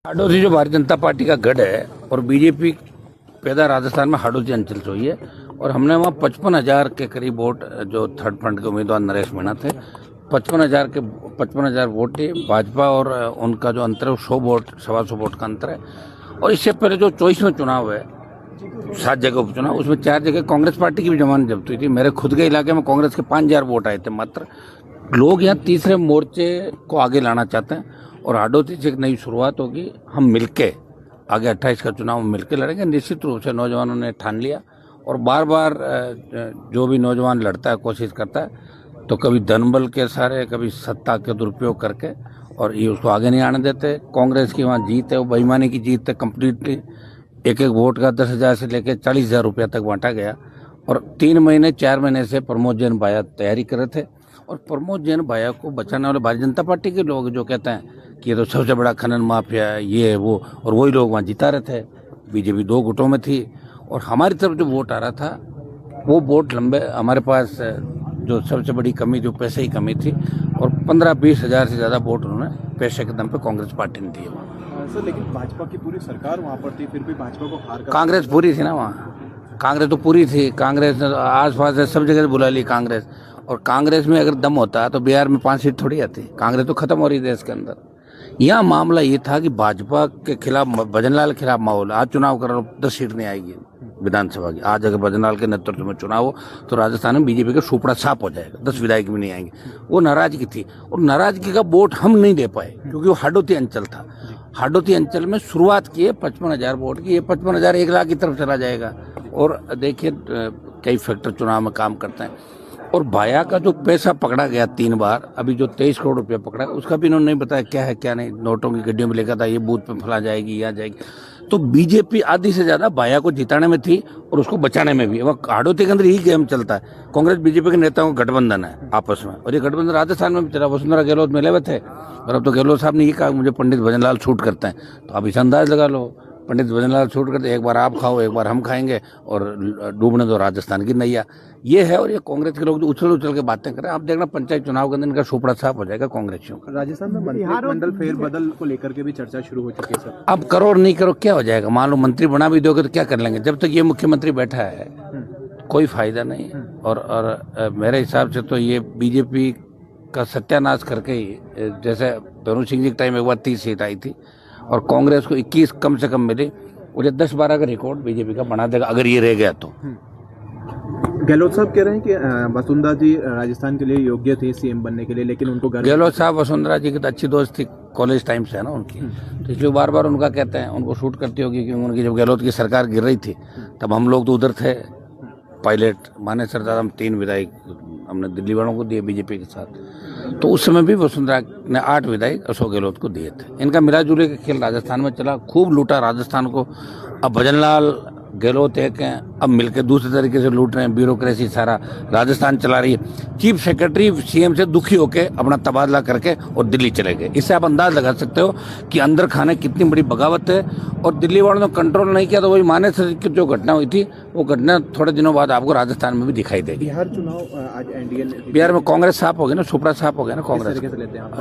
हाडोती जो भारतीय जनता पार्टी का गढ़ है और बीजेपी पैदा राजस्थान में हाडोती अंचल से हुई है और हमने वहाँ 55,000 के करीब वोट जो थर्ड फ्रंट के उम्मीदवार नरेश मीणा थे 55,000 वोट थे। भाजपा और उनका जो अंतर है वो 100 वोट 125 वोट का अंतर है। और इससे पहले जो 24 में चुनाव है 7 जगह उपचुनाव, उसमें 4 जगह कांग्रेस पार्टी की भी जमानत जब्त हुई थी। मेरे खुद के इलाके में कांग्रेस के 5,000 वोट आए थे मात्र। लोग यहाँ तीसरे मोर्चे को आगे लाना चाहते हैं और हाडोती से एक नई शुरुआत होगी। हम मिलके आगे 28 का चुनाव मिलके लड़ेंगे। निश्चित रूप से नौजवानों ने ठान लिया और बार बार जो भी नौजवान लड़ता है कोशिश करता है तो कभी धनबल के सहारे कभी सत्ता के दुरुपयोग करके और ये उसको आगे नहीं आने देते। कांग्रेस की वहाँ जीत है वो बेईमानी की जीत है कंप्लीटली। एक एक वोट का 10,000 से लेकर 40,000 रुपया तक बांटा गया और 4 महीने से प्रमोद जैन भाया तैयारी कर रहे थे। और प्रमोद जैन भाया को बचाने वाले भारतीय जनता पार्टी के लोग जो कहते हैं कि ये तो सबसे बड़ा खनन माफिया है ये है वो, और वही लोग वहाँ जिता रहे थे। बीजेपी 2 गुटों में थी और हमारी तरफ जो वोट आ रहा था वो वोट लंबे हमारे पास जो सबसे बड़ी कमी जो पैसे की कमी थी और 15-20 हज़ार से ज़्यादा वोट उन्होंने पैसे के दम पे कांग्रेस पार्टी ने दिए वहाँ। सर लेकिन भाजपा की पूरी सरकार वहाँ पर थी, फिर भी भाजपा को हार का कांग्रेस पूरी थी ना वहाँ। कांग्रेस तो पूरी थी। कांग्रेस ने आस पास से सब जगह से बुला ली कांग्रेस। और कांग्रेस में अगर दम होता तो बिहार में 5 सीट थोड़ी आती। कांग्रेस तो खत्म हो रही देश के अंदर। यहाँ मामला ये था कि भाजपा के खिलाफ भजनलाल के खिलाफ माहौल। आज चुनाव कर 10 सीट नहीं आएगी विधानसभा की। आज अगर भजनलाल के नेतृत्व में चुनाव हो तो राजस्थान में बीजेपी का सुपड़ा साफ हो जाएगा। 10 विधायक भी नहीं आएंगे। वो नाराजगी थी और नाराजगी का वोट हम नहीं दे पाए क्योंकि वो हाडोती अंचल था। हाडोती अंचल में शुरुआत की है 55,000 वोट की। ये 55,000 1 लाख की तरफ चला जाएगा। और देखिए कई फैक्टर चुनाव में काम करते हैं। और भाया का जो पैसा पकड़ा गया 3 बार, अभी जो 23 करोड़ रुपया पकड़ा उसका भी इन्होंने नहीं बताया क्या है क्या नहीं। नोटों की गड्डियों में लिखा था ये बूथ पे फला जाएगी यहाँ जाएगी। तो बीजेपी आधी से ज्यादा भाया को जिताने में थी और उसको बचाने में भी। वह हाडोती के अंदर यही गेम चलता है। कांग्रेस बीजेपी के नेताओं का गठबंधन है आपस में और ये गठबंधन राजस्थान में भी चला। वसुंधरा गहलोत मिले हुए थे और अब तो गहलोत साहब ने ये कहा मुझे पंडित भजनलाल छूट करते हैं। तो आप इसे अंदाज लगा लो पंडित भजनलाल छूट करते, एक बार आप खाओ एक बार हम खाएंगे और डूबने दो राजस्थान की नैया। ये है। और ये कांग्रेस के लोग जो उछल के बातें कर रहे हैं, आप देखना पंचायत चुनाव के दिन का सुपड़ा साफ हो जाएगा कांग्रेसियों का। राजस्थान में मंत्रिमंडल फेरबदल को लेकर के भी चर्चा शुरू हो चुकी है सर। अब करो और नहीं करो क्या हो जाएगा। मान लो मंत्री बना भी दोगे तो क्या कर लेंगे। जब तक ये मुख्यमंत्री बैठा है कोई फायदा नहीं। और मेरे हिसाब से तो ये बीजेपी का सत्यानाश करके ही, जैसे धनु सिंह जी के टाइम एक बार 30 सीट आई थी और कांग्रेस को 21 कम से कम मिली, मुझे 10-12 का रिकॉर्ड बीजेपी का बना देगा अगर ये रह गया तो। गहलोत साहब कह रहे हैं कि वसुंधरा जी राजस्थान के लिए योग्य थे सीएम बनने के लिए, लेकिन उनको गहलोत साहब वसुंधरा जी की तो अच्छी दोस्त थी कॉलेज टाइम से है ना उनकी, तो इसलिए बार बार उनका कहते हैं उनको शूट करती होगी। क्योंकि उनकी जब गहलोत की सरकार गिर रही थी तब हम लोग तो उधर थे पायलट माने सरदार। हम 3 विधायक हमने दिल्ली वालों को दिए बीजेपी के साथ। तो उस समय भी वसुंधरा ने 8 विधायक अशोक गहलोत को दिए थे। इनका मिला जुले का खेल राजस्थान में चला, खूब लूटा राजस्थान को। अब भजनलाल गहलोत एक हैं, अब मिलकर दूसरे तरीके से लूट रहे हैं। ब्यूरोक्रेसी सारा राजस्थान चला रही है। चीफ सेक्रेटरी सीएम से दुखी होकर अपना तबादला करके और दिल्ली चले गए। इससे आप अंदाज लगा सकते हो कि अंदर खाने कितनी बड़ी बगावत है। और दिल्ली वालों ने कंट्रोल नहीं किया तो वही माने से जो घटना हुई थी वो घटना थोड़े दिनों बाद आपको राजस्थान में भी दिखाई देगी। बिहार चुनाव आज एनडीए बिहार में कांग्रेस साफ हो गया ना, सुपड़ा साफ हो गया ना। कांग्रेस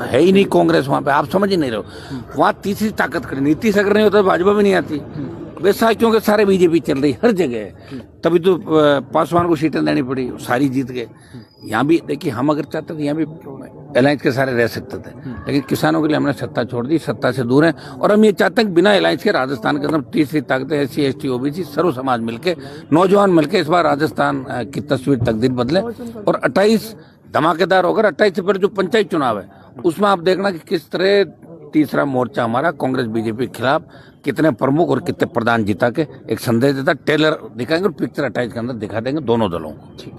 है ही नहीं कांग्रेस वहाँ पे, आप समझ ही नहीं रहे हो। वहाँ तीसरी ताकत खड़ी। नीतीश अगर नहीं होता तो भाजपा भी नहीं आती वैसा, क्योंकि सारे बीजेपी चल रही हर जगह। तभी तो पासवान को सीटें देनी पड़ी, सारी जीत गए। यहाँ भी देखिए हम अगर चाहते थे यहाँ भी अलायंस के सारे रह सकते थे, लेकिन किसानों के लिए हमने सत्ता छोड़ दी, सत्ता से दूर है। और हम ये चाहते हैं कि बिना अलायंस के राजस्थान के अंदर तीसरी ताकतें SC ST OBC सर्व समाज मिलके नौजवान मिलके इस बार राजस्थान की तस्वीर तकदीर बदले। और 28 धमाकेदार होकर 28 से पहले जो पंचायत चुनाव है उसमें आप देखना कि किस तरह तीसरा मोर्चा हमारा कांग्रेस बीजेपी के खिलाफ कितने प्रमुख और कितने प्रधान जीता के एक संदेश देता। टेलर दिखाएंगे और पिक्चर 28 के अंदर दिखा देंगे दोनों दलों को।